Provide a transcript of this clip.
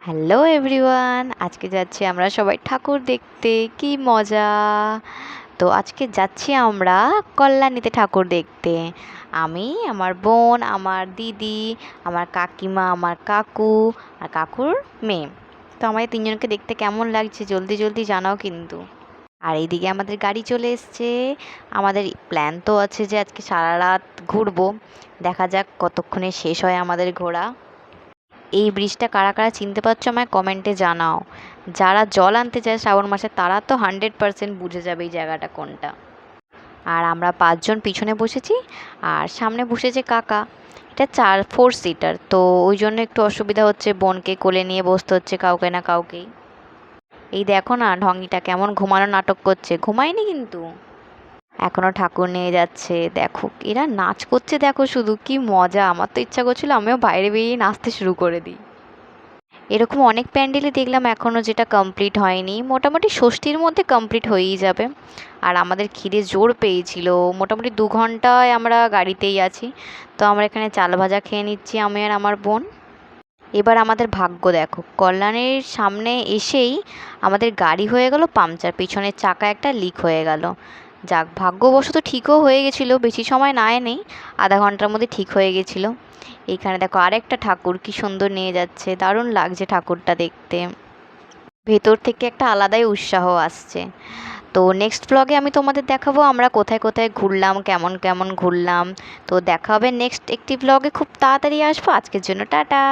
Hello everyone, আজকে যাচ্ছি আমরা সবাই ঠাকুর দেখতে। কি মজা! তো আজকে যাচ্ছি আমরা কল্যাণীতে ঠাকুর দেখতে। আমি, আমার বোন, আমার দিদি, আমার কাকিমা, আমার কাকু আর কাকুর মেয়ে। তো আমাদের তিনজনকে দেখতে কেমন লাগছে জলদি জলদি জানাও কিন্তু। আর এইদিকে আমাদের গাড়ি চলে এসছে। আমাদের প্ল্যান তো আছে যে আজকে সারা রাত ঘুরবো। দেখা যাক কতক্ষণে শেষ হয় আমাদের ঘোরা। এই ব্রিজটা কারা কারা চিনতে পারছো আমায় কমেন্টে জানাও। যারা জল আনতে যায় শ্রাবণ মাসে তারা তো 100% বুঝে যাবে এই জায়গাটা কোনটা। আর আমরা 5জন পিছনে বসেছি আর সামনে বসেছে কাকা। এটা 4 সিটার, তো ওই জন্য একটু অসুবিধা হচ্ছে, বোনকে কোলে নিয়ে বসতে হচ্ছে কাউকে না কাউকেই। এই দেখো না ঢঙ্গিটা কেমন ঘুমানো নাটক করছে, ঘুমায়নি কিন্তু এখনো ঠাকুর নিয়ে যাচ্ছে। দেখো এরা নাচ করছে, দেখো শুধু কি মজা! আমার তো ইচ্ছা করছিল আমিও বাইরে বেরিয়ে নাচতে শুরু করে দিই। এরকম অনেক প্যান্ডেলই দেখলাম এখনও যেটা কমপ্লিট হয়নি, মোটামুটি ষষ্ঠীর মধ্যে কমপ্লিট হয়েই যাবে। আর আমাদের খিদে জোর পেয়েছিল, মোটামুটি 2 ঘন্টায় আমরা গাড়িতেই আছি। তো আমরা এখানে চাল ভাজা খেয়ে নিচ্ছি আমি আর আমার বোন। এবার আমাদের ভাগ্য দেখো, কল্যাণীর সামনে এসেই আমাদের গাড়ি হয়ে গেল পাংচার, পিছনের চাকা একটা লিক হয়ে গেল। যাক ভাগ্যবশত ঠিকও হয়ে গেছিলো, বেশি সময় নেই, আধা ঘন্টার মধ্যে ঠিক হয়ে গেছিলো। এইখানে দেখো আরেকটা ঠাকুর কি সুন্দর নিয়ে যাচ্ছে, দারুণ লাগছে ঠাকুরটা দেখতে। ভেতর থেকে একটা আলাদাই উৎসাহ আসছে। তো নেক্সট ব্লগে আমি তোমাদের দেখাবো আমরা কোথায় কোথায় ঘুরলাম, কেমন কেমন ঘুরলাম। তো দেখা হবে নেক্সট একটি ব্লগে, খুব তাড়াতাড়ি আসবো। আজকের জন্য টাটা।